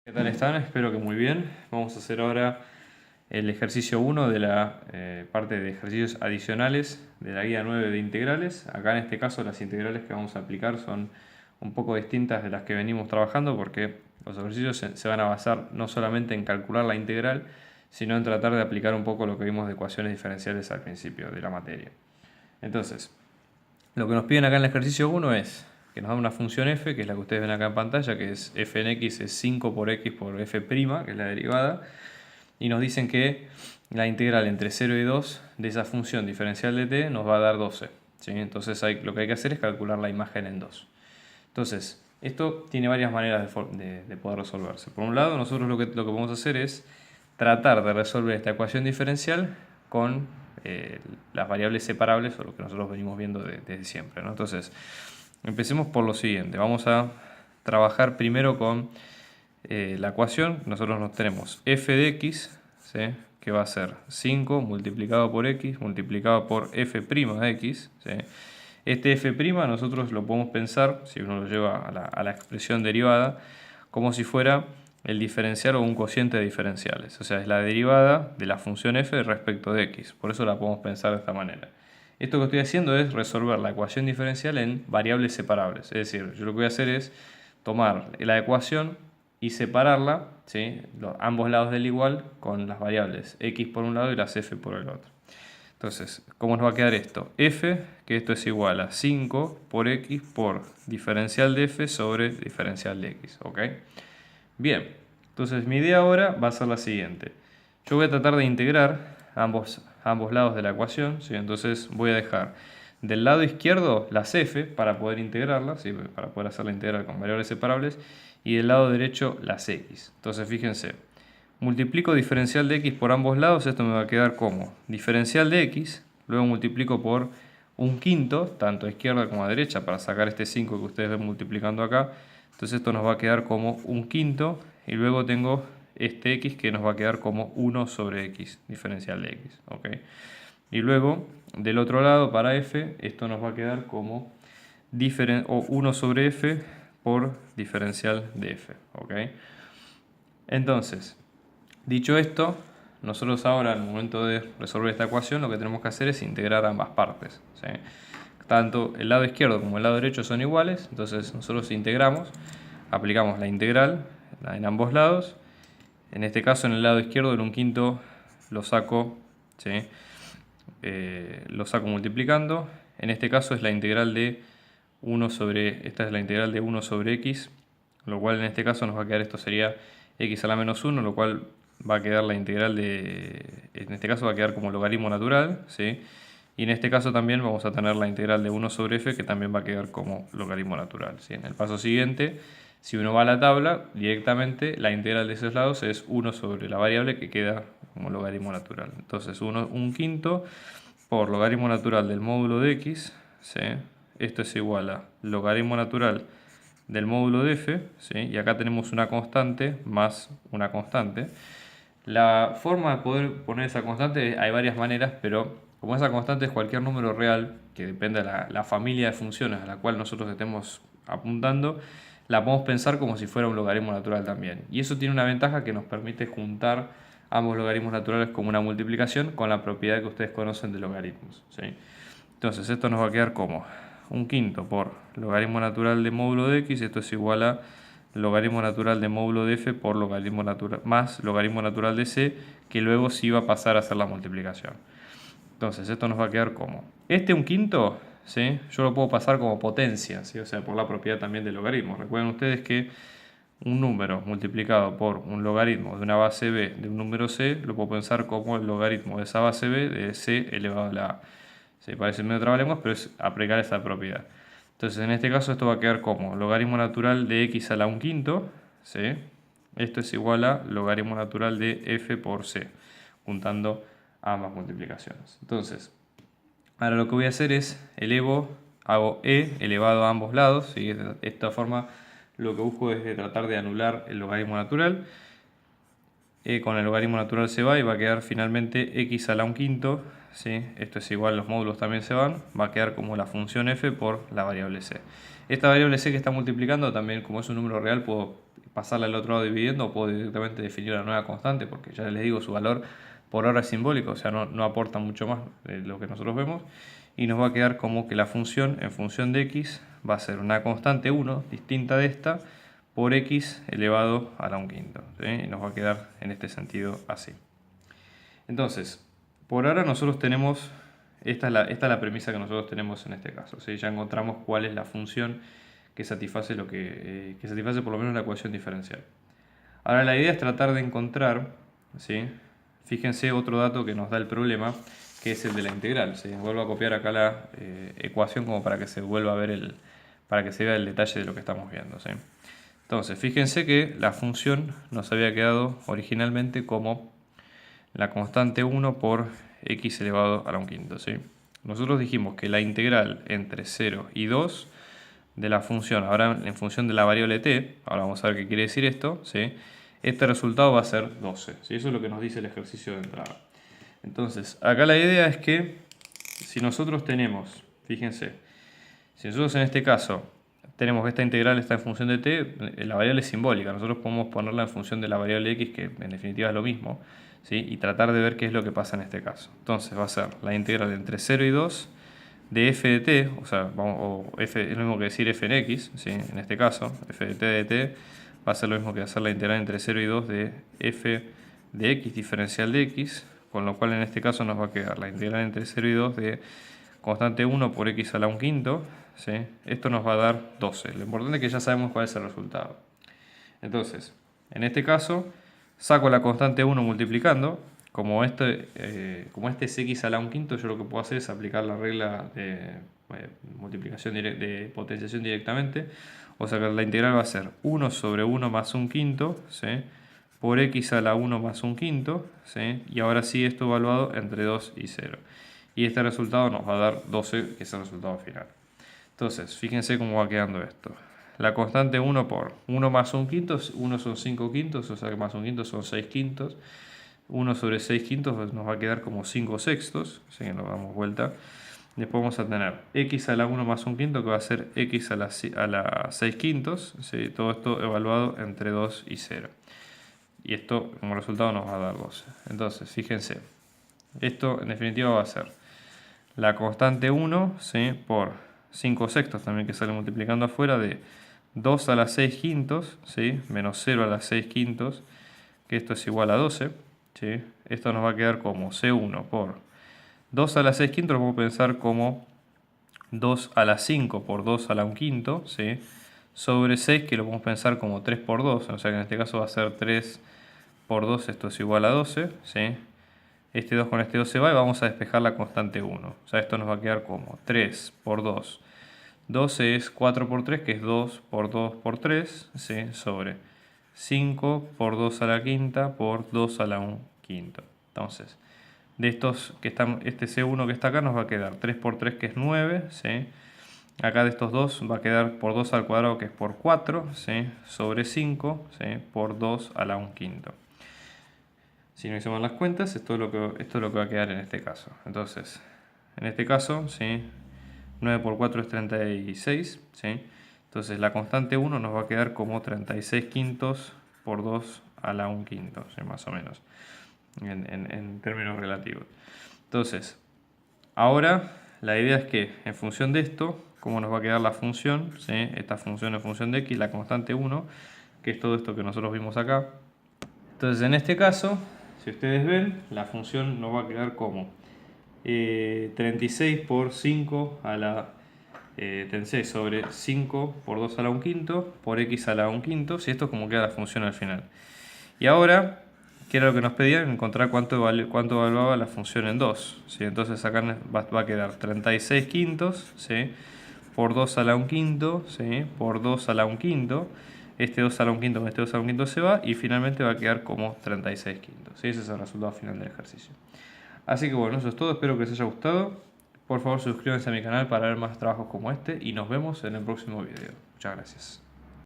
¿Qué tal están? Espero que muy bien. Vamos a hacer ahora el ejercicio 1 de la parte de ejercicios adicionales de la guía 9 de integrales. Acá en este caso las integrales que vamos a aplicar son un poco distintas de las que venimos trabajando porque los ejercicios se van a basar no solamente en calcular la integral, sino en tratar de aplicar un poco lo que vimos de ecuaciones diferenciales al principio de la materia. Entonces, lo que nos piden acá en el ejercicio 1 es que nos da una función f, que es la que ustedes ven acá en pantalla, que es f en x es 5 por x por f', que es la derivada, y nos dicen que la integral entre 0 y 2 de esa función diferencial de t nos va a dar 12. ¿Sí? Entonces lo que hay que hacer es calcular la imagen en 2. Entonces, esto tiene varias maneras de poder resolverse. Por un lado, nosotros lo que vamos a hacer es tratar de resolver esta ecuación diferencial con las variables separables, o lo que nosotros venimos viendo desde siempre, ¿no? Entonces, empecemos por lo siguiente. Vamos a trabajar primero con la ecuación. Nosotros nos tenemos f de x, ¿sí?, que va a ser 5 multiplicado por x multiplicado por f' de x, ¿sí? Este f' nosotros lo podemos pensar, si uno lo lleva a la expresión derivada, como si fuera el diferencial o un cociente de diferenciales. O sea, es la derivada de la función f respecto de x. Por eso la podemos pensar de esta manera. Esto que estoy haciendo es resolver la ecuación diferencial en variables separables. Es decir, yo lo que voy a hacer es tomar la ecuación y separarla, ¿sí?, ambos lados del igual con las variables x por un lado y las f por el otro. Entonces, ¿cómo nos va a quedar esto? F, que esto es igual a 5 por x por diferencial de f sobre diferencial de x. ¿Ok? Bien, entonces mi idea ahora va a ser la siguiente. Yo voy a tratar de integrar ambos lados de la ecuación, ¿sí? Entonces voy a dejar del lado izquierdo las f para poder integrarlas, ¿sí?, para poder hacer la integral con variables separables, y del lado derecho las x. Entonces fíjense, multiplico diferencial de x por ambos lados, esto me va a quedar como diferencial de x, luego multiplico por un quinto, tanto a izquierda como a derecha, para sacar este 5 que ustedes ven multiplicando acá. Entonces esto nos va a quedar como un quinto, y luego tengo este x que nos va a quedar como 1 sobre x, diferencial de x. ¿Ok? Y luego, del otro lado, para f, esto nos va a quedar como 1 sobre f por diferencial de f. ¿Ok? Entonces, dicho esto, nosotros ahora al momento de resolver esta ecuación lo que tenemos que hacer es integrar ambas partes, ¿sí? Tanto el lado izquierdo como el lado derecho son iguales, entonces nosotros integramos, aplicamos la integral en ambos lados. En este caso, en el lado izquierdo, el 1/5 lo saco, ¿sí?, lo saco multiplicando. En este caso es la integral de 1 sobre, esta es la integral de 1 sobre x, lo cual en este caso nos va a quedar, esto sería x a la menos 1, lo cual va a quedar la integral de, en este caso va a quedar como logaritmo natural, ¿sí? Y en este caso también vamos a tener la integral de 1 sobre f, que también va a quedar como logaritmo natural, ¿sí? En el paso siguiente, si uno va a la tabla, directamente la integral de esos lados es 1 sobre la variable, que queda como logaritmo natural. Entonces 1/5 por logaritmo natural del módulo de x, ¿sí? Esto es igual a logaritmo natural del módulo de f, ¿sí? Y acá tenemos una constante más una constante. La forma de poder poner esa constante, hay varias maneras, pero como esa constante es cualquier número real que depende de la familia de funciones a la cual nosotros estemos apuntando, la podemos pensar como si fuera un logaritmo natural también. Y eso tiene una ventaja que nos permite juntar ambos logaritmos naturales como una multiplicación con la propiedad que ustedes conocen de logaritmos, ¿sí? Entonces esto nos va a quedar como 1/5 por logaritmo natural de módulo de x, esto es igual a logaritmo natural de módulo de f por logaritmo natural más logaritmo natural de c, que luego sí va a pasar a ser la multiplicación. Entonces esto nos va a quedar como este 1/5, ¿sí?, yo lo puedo pasar como potencia, ¿sí?, o sea, por la propiedad también del logaritmo. Recuerden ustedes que un número multiplicado por un logaritmo de una base b de un número c, lo puedo pensar como el logaritmo de esa base b de c elevado a la a. Se parece medio trabalenguas, pero es aplicar esa propiedad. Entonces en este caso esto va a quedar como logaritmo natural de x a la 1/5, ¿sí? Esto es igual a logaritmo natural de f por c, juntando ambas multiplicaciones. Entonces, ahora lo que voy a hacer es hago e elevado a ambos lados, ¿sí? De esta forma lo que busco es tratar de anular el logaritmo natural. con el logaritmo natural se va y va a quedar finalmente x a la 1/5, ¿sí? Esto es igual, los módulos también se van, va a quedar como la función f por la variable c. Esta variable c que está multiplicando también, como es un número real, puedo pasarla al otro lado dividiendo o puedo directamente definir la nueva constante, porque ya les digo, su valor por ahora es simbólico, o sea, no aporta mucho más de lo que nosotros vemos, y nos va a quedar como que la función en función de x va a ser una constante 1 distinta de esta por x elevado a la 1/5, ¿sí? Y nos va a quedar en este sentido así. Entonces, por ahora nosotros tenemos, esta es la premisa que nosotros tenemos en este caso, ¿sí? Ya encontramos cuál es la función que satisface, que satisface por lo menos la ecuación diferencial. Ahora la idea es tratar de encontrar, ¿sí? Fíjense otro dato que nos da el problema, que es el de la integral, ¿sí? Vuelvo a copiar acá la ecuación como para que se vuelva a ver para que se vea el detalle de lo que estamos viendo, ¿sí? Entonces, fíjense que la función nos había quedado originalmente como la constante 1 por x elevado a la 1/5, ¿sí? Nosotros dijimos que la integral entre 0 y 2 de la función, ahora en función de la variable t, ahora vamos a ver qué quiere decir esto, ¿sí? Este resultado va a ser 12, ¿sí? Eso es lo que nos dice el ejercicio de entrada. Entonces, acá la idea es que si nosotros tenemos, fíjense, si nosotros en este caso tenemos que esta integral está en función de t, la variable es simbólica, nosotros podemos ponerla en función de la variable x, que en definitiva es lo mismo, ¿sí? Y tratar de ver qué es lo que pasa en este caso. Entonces va a ser la integral entre 0 y 2 de f de t, o sea, f es lo mismo que decir f en x, ¿sí? En este caso, f de t va a ser lo mismo que hacer la integral entre 0 y 2 de f de x diferencial de x, con lo cual en este caso nos va a quedar la integral entre 0 y 2 de constante 1 por x a la 1/5, ¿sí? Esto nos va a dar 12. Lo importante es que ya sabemos cuál es el resultado. Entonces, en este caso, saco la constante 1 multiplicando. Como este es x a la 1/5, yo lo que puedo hacer es aplicar la regla de multiplicación de potenciación directamente. O sea que la integral va a ser 1 sobre 1 más 1/5, ¿sí? Por x a la 1 más 1/5, ¿sí? Y ahora sí esto evaluado entre 2 y 0. Y este resultado nos va a dar 12, que es el resultado final. Entonces, fíjense cómo va quedando esto. La constante 1 por 1 más 1/5, 1 son 5/5, o sea que más 1/5 son 6/5. 1 sobre 6/5 nos va a quedar como 5/6, así que nos damos vuelta. Después vamos a tener x a la 1 más 1/5, que va a ser x a la 6/5, ¿sí? Todo esto evaluado entre 2 y 0. Y esto como resultado nos va a dar 12. Entonces, fíjense, esto en definitiva va a ser la constante 1, ¿sí? Por 5/6 también, que sale multiplicando afuera, de 2 a la 6/5, ¿sí? Menos 0 a la 6/5, que esto es igual a 12, ¿sí? Esto nos va a quedar como C1 por 2 a la 6/5, lo podemos pensar como 2 a la 5 por 2 a la 1/5, ¿sí? Sobre 6, que lo podemos pensar como 3 por 2, o sea que en este caso va a ser 3 por 2, esto es igual a 12, ¿sí? Este 2 con este 2 se va y vamos a despejar la constante 1. O sea, esto nos va a quedar como 3 por 2. 12 es 4 por 3, que es 2 por 2 por 3, ¿sí? Sobre 5 por 2 a la quinta por 2 a la 1/5. Entonces, de estos que están, este C1 que está acá nos va a quedar 3 por 3, que es 9, ¿sí? Acá de estos dos va a quedar por 2 al cuadrado, que es por 4, ¿sí? Sobre 5, ¿sí? Por 2 a la 1/5. Si no hicimos las cuentas, esto es lo que va a quedar en este caso. Entonces, en este caso, ¿sí? 9 por 4 es 36, ¿sí? Entonces la constante 1 nos va a quedar como 36/5 por 2 a la 1/5, ¿sí? Más o menos, en términos relativos. Entonces, ahora la idea es que en función de esto, cómo nos va a quedar la función, ¿sí? Esta función en función de x, la constante 1, que es todo esto que nosotros vimos acá. Entonces, en este caso, si ustedes ven, la función nos va a quedar como 36 por 5 a la 36 sobre 5 por 2 a la 1/5 por x a la 1/5, y esto es como queda la función al final. Y ahora, ¿qué era lo que nos pedían? Encontrar cuánto evaluaba la función en 2, ¿sí? Entonces acá va a quedar 36/5, ¿sí? Por 2 a la 1/5, ¿sí? Por 2 a la 1/5. Este 2 a la 1/5 con este 2 a la 1/5 se va y finalmente va a quedar como 36/5, ¿sí? Ese es el resultado final del ejercicio. Así que bueno, eso es todo, espero que les haya gustado. Por favor suscríbanse a mi canal para ver más trabajos como este y nos vemos en el próximo video. Muchas gracias.